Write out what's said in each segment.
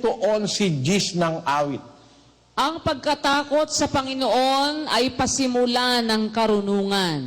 111 ng awit. Ang pagkatakot sa Panginoon ay pasimula ng karunungan.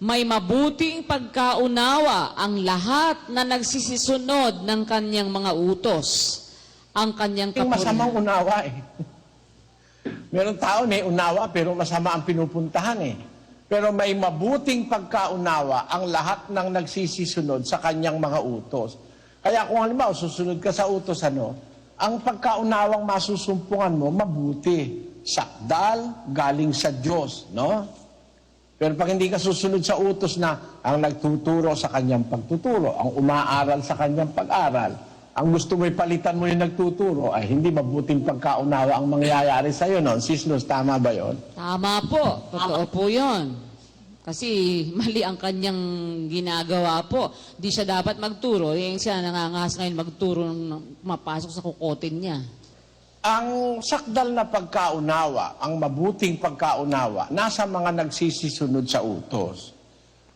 May mabuting pagkaunawa ang lahat na nagsisisunod ng kanyang mga utos. Ang kanyang Yung masamang unawa eh. Meron tao may unawa pero masama ang pinupuntahan eh. Pero may mabuting pagkaunawa ang lahat ng nagsisisunod sa kanyang mga utos. Kaya kung halimbawa susunod ka sa utos ang pagkaunawang masusumpungan mo mabuti. Sakdal, galing sa Diyos, no? Pero pag hindi ka susunod sa utos na ang nagtuturo sa kanyang pagtuturo, ang umaaral sa kanyang pag-aral, ang gusto mo'y palitan mo yung nagtuturo, ay hindi mabuting pagkaunawa ang mangyayari sa'yo noon. Sis Luz, tama ba yon? Tama po. Totoo po yun. Kasi mali ang kanyang ginagawa po. Di siya dapat magturo. Yung siya nangangahas ngayon magturo nang mapasok sa kukotin niya. Ang sakdal na pagkaunawa, ang mabuting pagkaunawa, nasa mga nagsisisunod sa utos.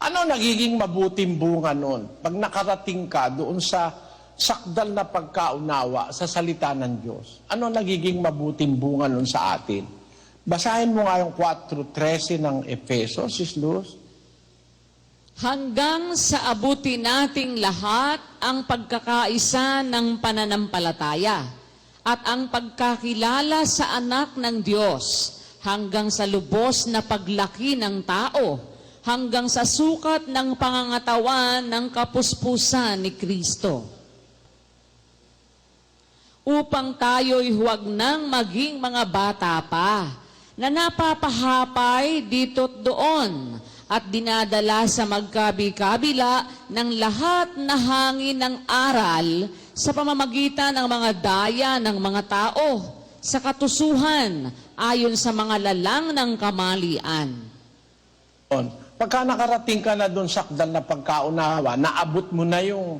Ano nagiging mabuting bunga noon? Pag nakarating ka doon sa sakdal na pagkaunawa sa salita ng Diyos, ano nagiging mabuting bunga noon sa atin? Basahin mo nga yung 4:13 ng Efeso, Sis Luz. Hanggang sa abutin nating lahat ang pagkakaisa ng pananampalataya at ang pagkakilala sa anak ng Diyos hanggang sa lubos na paglaki ng tao, hanggang sa sukat ng pangangatawan ng kapuspusan ni Kristo. Upang tayo'y huwag nang maging mga bata pa, na napapahapay dito't doon at dinadala sa magkabi-kabila ng lahat na hangin ng aral sa pamamagitan ng mga daya ng mga tao, sa katusuhan ayon sa mga lalang ng kamalian. Pagka nakarating ka na doon sa sakdal na pagkaunawa, naabot mo na yung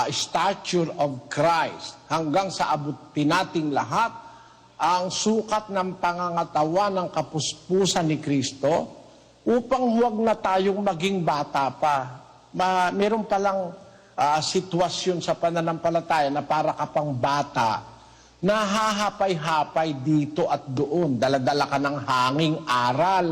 stature of Christ, hanggang sa abutin nating lahat ang sukat ng pangangatawan ng kapuspusan ni Kristo, upang huwag na tayong maging bata pa. Meron palang sitwasyon sa pananampalataya na para ka pang bata, na hahapay-hapay dito at doon. Daladala ka ng hanging aral.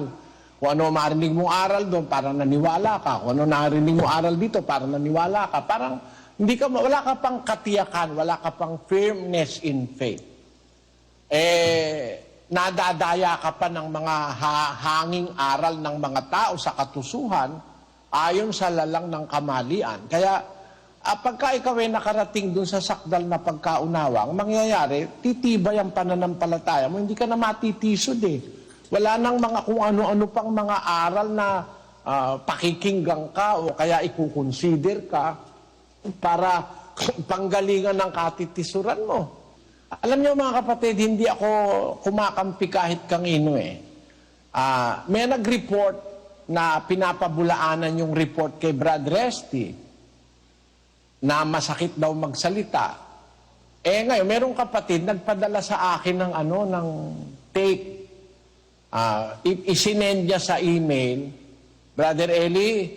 Kung ano marinig mong aral doon, parang naniwala ka. Kung ano narinig mong aral dito, parang naniwala ka. Parang wala ka pang katiyakan, wala ka pang firmness in faith. Nadadaya ka pa ng mga hanging aral ng mga tao sa katusuhan ayon sa lalang ng kamalian. Kaya pagka ikaw ay nakarating dun sa sakdal na pagkaunawa, ang mangyayari, titibay ang pananampalataya mo, hindi ka na matitisod eh. Wala nang mga kung ano-ano pang mga aral na pakikinggan ka o kaya ikukonsider ka para panggalingan ng katitisuran mo. Alam niyo mga kapatid, hindi ako kumakampi kahit kanino eh. May nag-report na pinapabulaanan yung report kay Brad Resty na masakit daw magsalita. Ngayon, merong kapatid nagpadala sa akin ng tape. Isinend niya sa email, Brother Eli,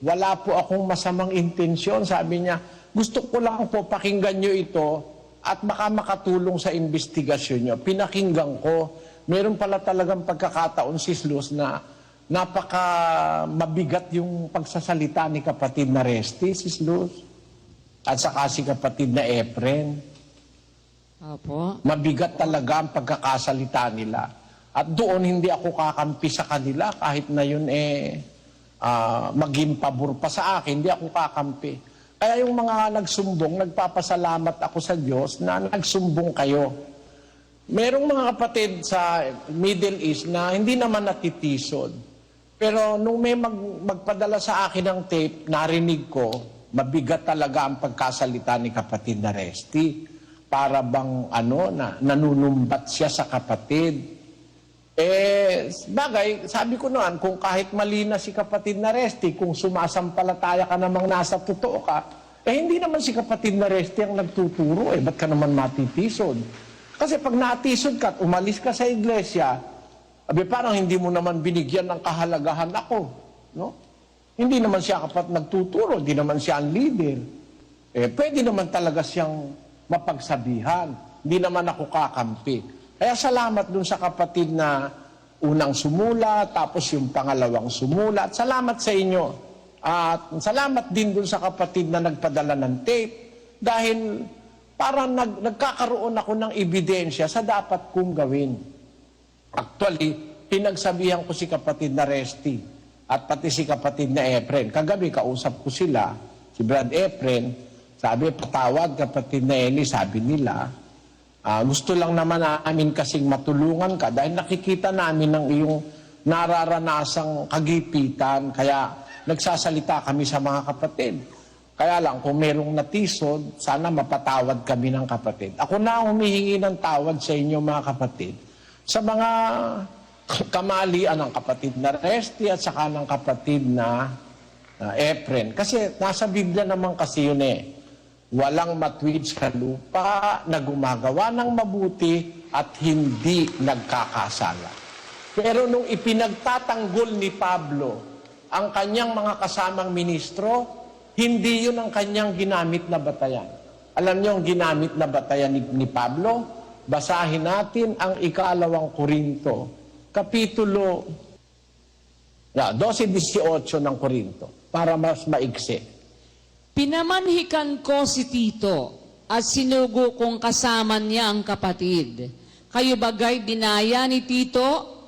wala po akong masamang intensyon. Sabi niya, gusto ko lang po pakinggan niyo ito at baka makatulong sa investigasyon niyo. Pinakinggan ko, meron pala talagang pagkakataon, Sis Luz, na napaka mabigat yung pagsasalita ni kapatid na Resty, Sis Luz. At saka si kapatid na Efren. Opo. Mabigat talaga ang pagkakasalita nila. At doon hindi ako kakampi sa kanila kahit na yun maging pabor pa sa akin, hindi ako kakampi. Kaya yung mga nagsumbong, nagpapasalamat ako sa Diyos na nagsumbong kayo. Merong mga kapatid sa Middle East na hindi naman natitisod. Pero nung may magpadala sa akin ng tape, narinig ko, mabigat talaga ang pagkasalita ni kapatid na Resty. Para bang nanunumbat siya sa kapatid. Bagay, sabi ko noon, kung kahit mali na si kapatid na Resty, kung sumasampalataya ka namang nasa totoo ka, hindi naman si kapatid na Resty ang nagtuturo, ba't ka naman matitisod? Kasi pag natisod ka at umalis ka sa iglesia, parang hindi mo naman binigyan ng kahalagahan ako, no? Hindi naman siya kapat nagtuturo, hindi naman siya ang leader. Pwede naman talaga siyang mapagsabihan. hindi naman ako kakampi. Kaya salamat dun sa kapatid na unang sumula, tapos yung pangalawang sumula. At salamat sa inyo. At salamat din dun sa kapatid na nagpadala ng tape dahil parang nagkakaroon ako ng ebidensya sa dapat kong gawin. Actually, pinagsabihan ko si kapatid na Resty at pati si kapatid na Efren. Kagabi, kausap ko sila, si Brad Efren, sabi, patawad kapatid na Eli, sabi nila, gusto lang naman namin kasing matulungan ka dahil nakikita namin ng iyong nararanasang kagipitan, kaya nagsasalita kami sa mga kapatid. Kaya lang, kung merong natisod, sana mapatawad kami ng kapatid. Ako na ang humihingi ng tawad sa inyo mga kapatid sa mga kamalian ng kapatid na Resty at saka ng kapatid na Efren. Kasi nasa Biblia naman kasi yun eh. Walang matuwid sa lupa na gumagawa ng mabuti at hindi nagkakasala. Pero nung ipinagtatanggol ni Pablo ang kanyang mga kasamang ministro, hindi yun ang kanyang ginamit na batayan. Alam niyo ang ginamit na batayan ni Pablo? Basahin natin ang 2 Korinto, Kapitulo 12-18 ng Korinto, para mas maigsi. Pinamanhikan ko si Tito at sinugo kong kasama niya ang kapatid. Kayo bagay dinaya ni Tito?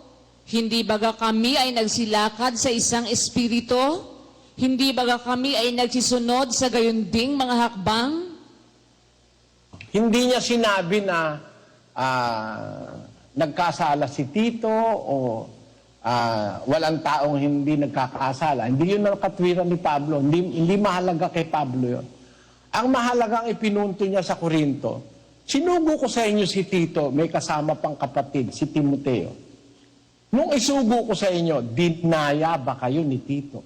Hindi baga kami ay nagsilakad sa isang espiritu? Hindi baga kami ay nagsisunod sa gayunding mga hakbang? Hindi niya sinabi na nagkasala si Tito o walang taong hindi nagkakasala. Hindi yun ang katwiran ni Pablo. Hindi mahalaga kay Pablo yun. Ang mahalagang ipinunto niya sa Korinto, sinugo ko sa inyo si Tito, may kasama pang kapatid, si Timoteo. Nung isugo ko sa inyo, dinaya ba kayo ni Tito?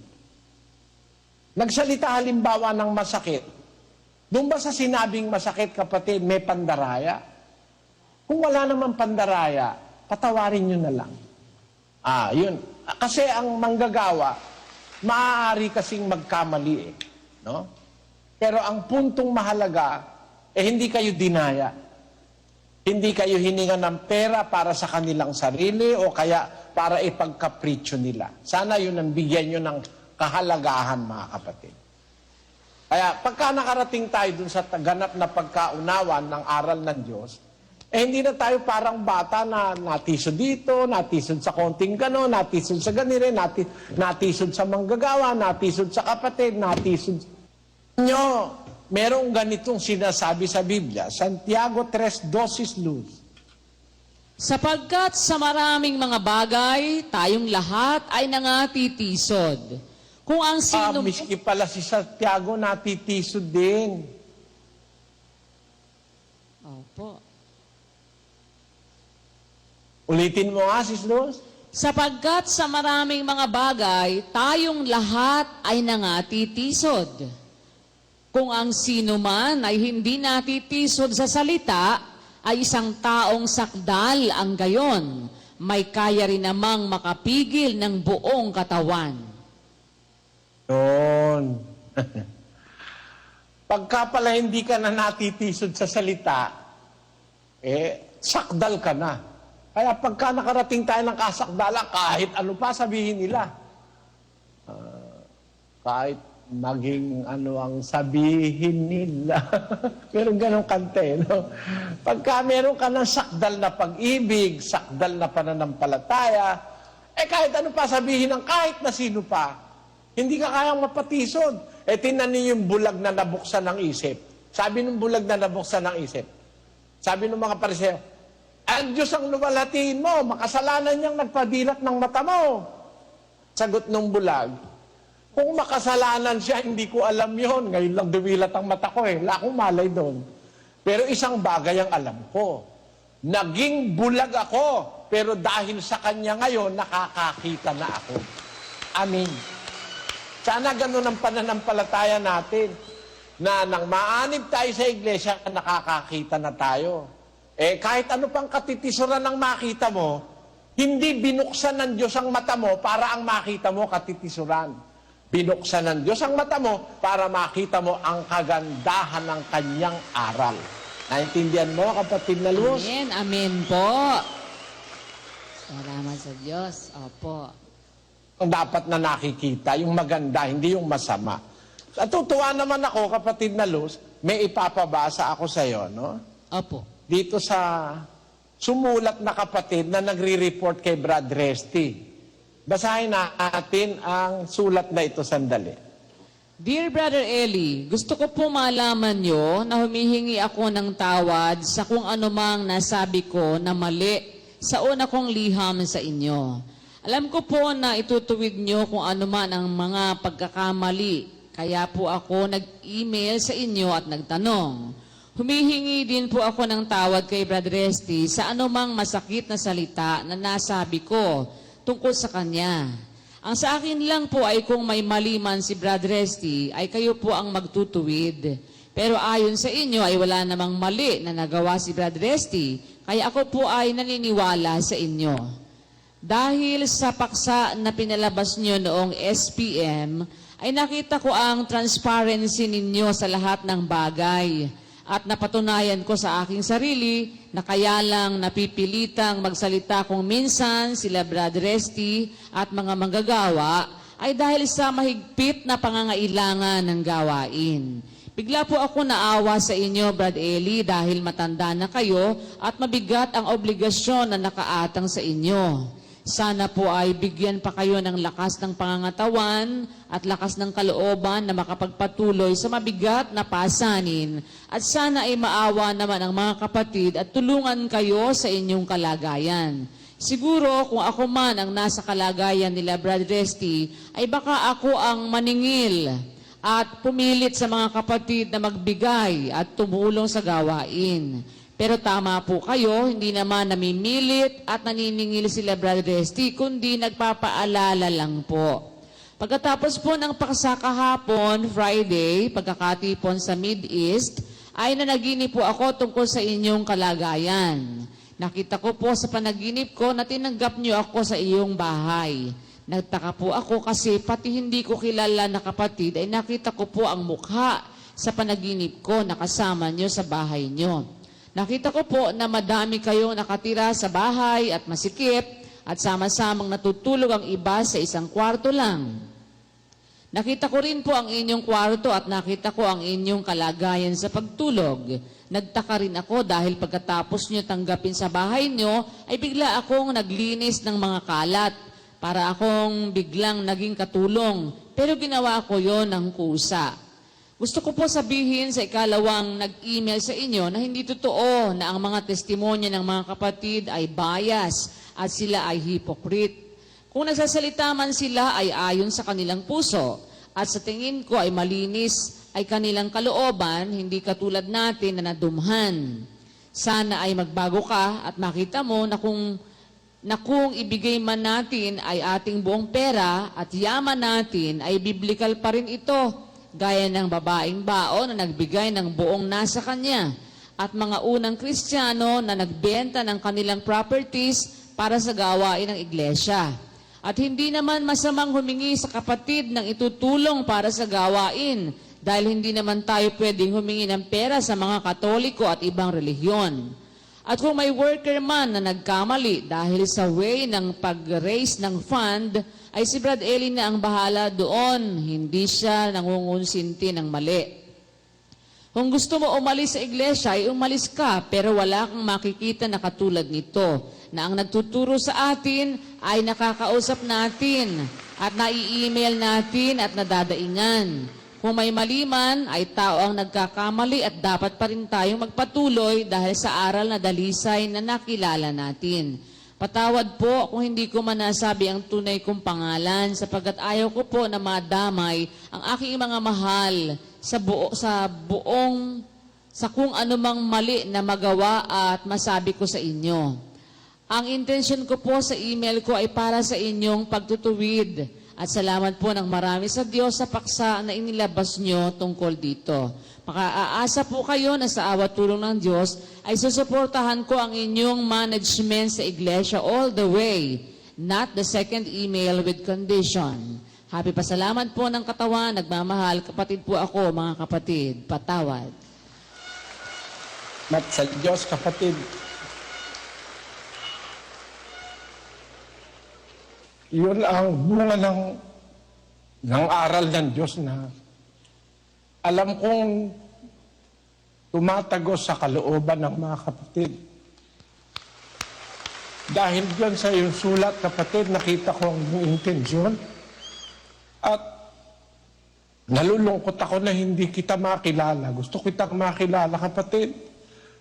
Nagsalita halimbawa ng masakit. Doon ba sa sinabing masakit, kapatid, may pandaraya? Kung wala naman pandaraya, patawarin nyo na lang. Yun. Kasi ang manggagawa, maaari kasing magkamali eh. No? Pero ang puntong mahalaga, hindi kayo dinaya. Hindi kayo hininga ng pera para sa kanilang sarili o kaya para ipagkapritsyo nila. Sana yun ang bigyan nyo ng kahalagahan, mga kapatid. Kaya pagka nakarating tayo dun sa ganap na pagkaunawan ng aral ng Diyos, hindi na tayo parang bata na natisod dito, natisod sa konting gano'n, natisod sa ganire, natisod sa manggagawa, natisod sa kapatid, natisod. Nyo, merong ganitong sinasabi sa Biblia, Santiago 3:12 Luz. Sapagkat sa maraming mga bagay, tayong lahat ay nangatitisod. Kung ang sino... Miski pala si Santiago natitisod din. Opo. Ulitin mo nga, Sis Luz. Sapagkat sa maraming mga bagay, tayong lahat ay nangatitisod. Kung ang sino man ay hindi natitisod sa salita, ay isang taong sakdal ang gayon. May kaya rin namang makapigil ng buong katawan. Yun. Pagka pala hindi ka na natitisod sa salita, sakdal ka na. Kaya pagka nakarating tayo ng kasakdala, kahit ano pa sabihin nila. Kahit maging ano ang sabihin nila. Meron ganong kante, no? Pagka meron ka ng sakdal na pag-ibig, sakdal na pananampalataya, kahit ano pa sabihin ng kahit na sino pa, hindi ka kayang mapatisod. Tingnan niyo yung bulag na nabuksan ng isip. Sabi ng bulag na nabuksan ng isip, sabi ng mga Pariseo, ang Diyos ang luwalhatiin mo, makasalanan niyang nagpadilat ng mata mo. Sagot ng bulag, kung makasalanan siya, hindi ko alam yon. Ngayon lang dumilat ang mata ko eh. Wala akong malay doon. Pero isang bagay ang alam ko. Naging bulag ako, pero dahil sa Kanya ngayon, nakakakita na ako. Amen. Sana ganun ang pananampalataya natin. Na nang maanib tayo sa iglesia, nakakakita na tayo. Kahit ano pang katitisuran ng makita mo, hindi binuksan ng Diyos ang mata mo para ang makita mo katitisuran. Binuksan ng Diyos ang mata mo para makita mo ang kagandahan ng Kanyang aral. Naintindihan mo, kapatid na Luz? Amen. Amen po. Salamat sa Diyos. Opo. Ang dapat na nakikita, yung maganda, hindi yung masama. At tutuwa naman ako, kapatid na Luz, may ipapabasa ako sa iyo, no? Opo. Dito sa sumulat na kapatid na nagre-report kay Brad Resty. Basahin natin ang sulat na ito sandali. Dear Brother Eli, gusto ko po malaman nyo na humihingi ako ng tawad sa kung anumang nasabi ko na mali sa una kong liham sa inyo. Alam ko po na itutuwid nyo kung anuman ang mga pagkakamali, kaya po ako nag-email sa inyo at nagtanong. Humihingi din po ako ng tawad kay Brother Resty sa anumang masakit na salita na nasabi ko tungkol sa kanya. Ang sa akin lang po ay kung may mali man si Brother Resty, ay kayo po ang magtutuwid. Pero ayon sa inyo ay wala namang mali na nagawa si Brother Resty, kaya ako po ay naniniwala sa inyo. Dahil sa paksa na pinalabas nyo noong SPM, ay nakita ko ang transparency ninyo sa lahat ng bagay. At napatunayan ko sa aking sarili na kaya lang napipilitang magsalita kung minsan sila Brother Resty at mga manggagawa ay dahil sa mahigpit na pangangailangan ng gawain. Bigla po ako naawa sa inyo, Brad Eli, dahil matanda na kayo at mabigat ang obligasyon na nakaatang sa inyo. Sana po ay bigyan pa kayo ng lakas ng pangangatawan at lakas ng kalooban na makapagpatuloy sa mabigat na pasanin. At sana ay maawa naman ang mga kapatid at tulungan kayo sa inyong kalagayan. Siguro kung ako man ang nasa kalagayan nila Brad Resty, ay baka ako ang maningil at pumilit sa mga kapatid na magbigay at tumulong sa gawain. Pero tama po kayo, hindi naman namimilit at naniningil sila Brother Resty, kundi nagpapaalala lang po. Pagkatapos po ng paksa kahapon, Friday, pagkakatipon sa Mid-East, ay nanaginip po ako tungkol sa inyong kalagayan. Nakita ko po sa panaginip ko na tinanggap niyo ako sa iyong bahay. Nagtaka po ako kasi pati hindi ko kilala na kapatid ay nakita ko po ang mukha sa panaginip ko na kasama niyo sa bahay niyo. Nakita ko po na madami kayong nakatira sa bahay at masikip at sama-samang natutulog ang iba sa isang kwarto lang. Nakita ko rin po ang inyong kwarto at nakita ko ang inyong kalagayan sa pagtulog. Nagtaka rin ako dahil pagkatapos nyo tanggapin sa bahay nyo, ay bigla akong naglinis ng mga kalat para akong biglang naging katulong. Pero ginawa ko yon ng kusa. Gusto ko po sabihin sa ikalawang nag-email sa inyo na hindi totoo na ang mga testimonya ng mga kapatid ay bias at sila ay hypocrite. Kung nagsasalita man sila ay ayon sa kanilang puso at sa tingin ko ay malinis ay kanilang kalooban, hindi katulad natin na nadumhan. Sana ay magbago ka at makita mo na kung ibigay man natin ay ating buong pera at yaman natin ay biblical pa rin ito. Gaya ng babaeng baon na nagbigay ng buong nasa kanya at mga unang Kristiyano na nagbenta ng kanilang properties para sa gawain ng iglesia. At hindi naman masamang humingi sa kapatid ng itutulong para sa gawain dahil hindi naman tayo pwedeng humingi ng pera sa mga Katoliko at ibang relihiyon. At kung may worker man na nagkamali dahil sa way ng pag-raise ng fund, ay si Brad Eli na ang bahala doon, hindi siya nangungunsinti ng mali. Kung gusto mo umalis sa iglesia, ay umalis ka, pero wala kang makikita na katulad nito, na ang nagtuturo sa atin ay nakakausap natin, at nai-email natin at nadadaingan. Kung may mali man, ay tao ang nagkakamali at dapat pa rin tayong magpatuloy dahil sa aral na dalisay na nakilala natin. Patawad po kung hindi ko man nasabi ang tunay kong pangalan sapagkat ayaw ko po na madamay ang aking mga mahal sa kung anumang mali na magawa at masabi ko sa inyo. Ang intensyon ko po sa email ko ay para sa inyong pagtutuwid at salamat po ng marami sa Diyos sa paksa na inilabas nyo tungkol dito. Makaaasa po kayo na sa awat tulong ng Diyos ay susuportahan ko ang inyong management sa iglesia all the way, not the second email with condition. Happy pasalamat po ng katawan, nagmamahal, kapatid po ako, mga kapatid, patawad. At sa Diyos, kapatid, yun ang bunga ng aral ng Diyos na alam kong tumatagos sa kalooban ng mga kapatid. Dahil dyan sa iyong sulat, kapatid, nakita ko ang iyong intensyon. At nalulungkot ako na hindi kita makilala. Gusto kitang makilala, kapatid,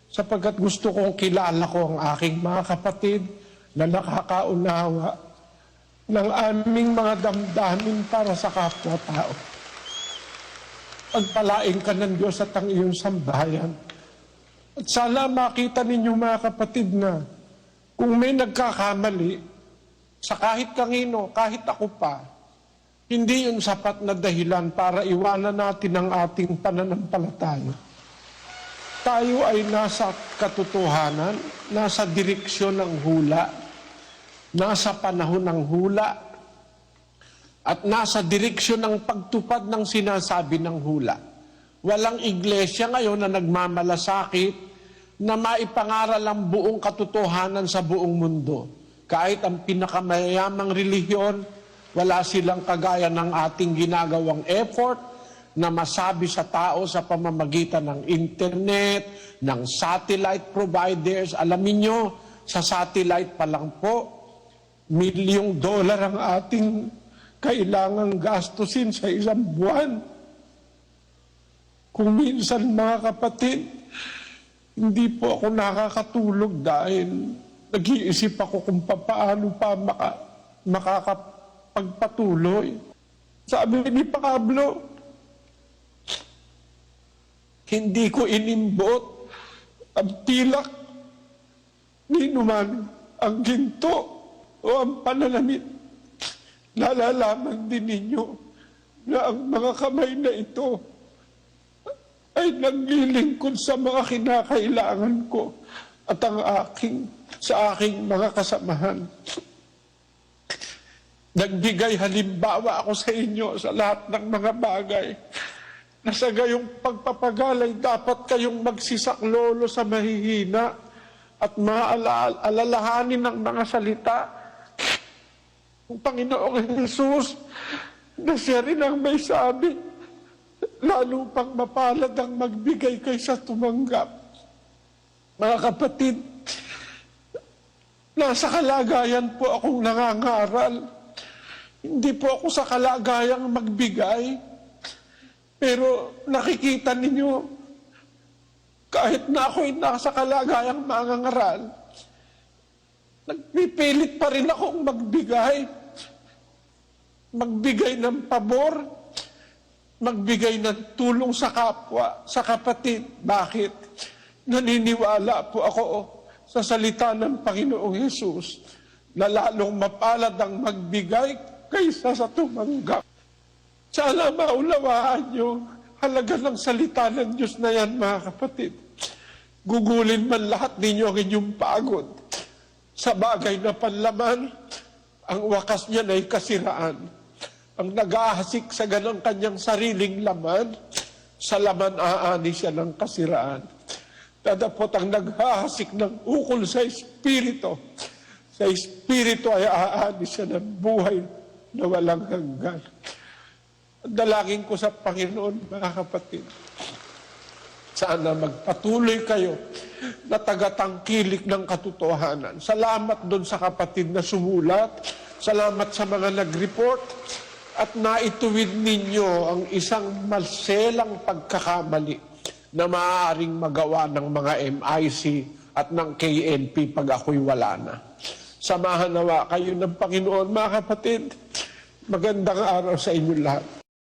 sapagkat gusto kong kilala ko ang aking mga kapatid na nakakaunawa ng aming mga damdamin para sa kapwa-tao. Pagpalain ka ng Diyos at ang iyong sambahayan. At sana makita ninyo mga kapatid na kung may nagkakamali sa kahit kanino, kahit ako pa, hindi yun sapat na dahilan para iwanan natin ang ating pananampalataya. Tayo ay nasa katotohanan, nasa direksyon ng hula, nasa panahon ng hula, at nasa direksyon ng pagtupad ng sinasabi ng hula. Walang iglesia ngayon na nagmamalasakit na maipangaral ang buong katotohanan sa buong mundo. Kahit ang pinakamayamang relihiyon, wala silang kagaya ng ating ginagawang effort na masabi sa tao sa pamamagitan ng internet, ng satellite providers. Alamin nyo, sa satellite pa lang po, $1,000,000 ang ating kailangang gastusin sa isang buwan. Kung minsan mga kapatid, hindi po ako nakakatulog dahil nag-iisip ako kung paano pa makakapagpatuloy. Sabi ni Pablo, hindi ko inimbot ang pilak ni numan ang ginto o ang pananamit. Nalalaman din ninyo na ang mga kamay na ito ay naglilingkod sa mga kinakailangan ko at sa aking mga kasamahan. Nagbigay halimbawa ako sa inyo sa lahat ng mga bagay na sa gayong pagpapagalay dapat kayong magsisaklolo sa mahihina at maalalahanin ng mga salita ng Panginoong Jesus na siya rin ang may sabi, lalo pang mapalad ang magbigay kaysa tumanggap. Mga kapatid, nasa kalagayan po akong nangangaral. Hindi po ako sa kalagayang magbigay. Pero nakikita ninyo, kahit na ako'y nasa kalagayang mangangaral, nagpipilit pa rin akong magbigay. Magbigay ng pabor, magbigay ng tulong sa kapwa, sa kapatid. Bakit? Naniniwala po ako sa salita ng Panginoong Hesus na lalong mapalad ang magbigay kaysa sa tumanggap. Sana maunawaan nyo halaga ng salita ng Diyos na yan, mga kapatid. Gugulin man lahat ninyo ang inyong pagod sa bagay na panlaman, ang wakas niyan ay kasiraan. Ang nag-aahasik sa ganang kanyang sariling laman, sa laman aani siya ng kasiraan. Tadapot ang naghahasik ng ukol sa Espiritu. Sa Espiritu ay aani siya ng buhay na walang hanggan. Dalangin ko sa Panginoon, mga kapatid, sana magpatuloy kayo na tagatangkilik ng katotohanan. Salamat doon sa kapatid na sumulat. Salamat sa mga nag-report. At naituwid ninyo ang isang maselang pagkakamali na maaaring magawa ng mga MIC at ng KNP pag ako'y wala na. Samahan nawa kayo ng Panginoon, mga kapatid. Magandang araw sa inyo lahat.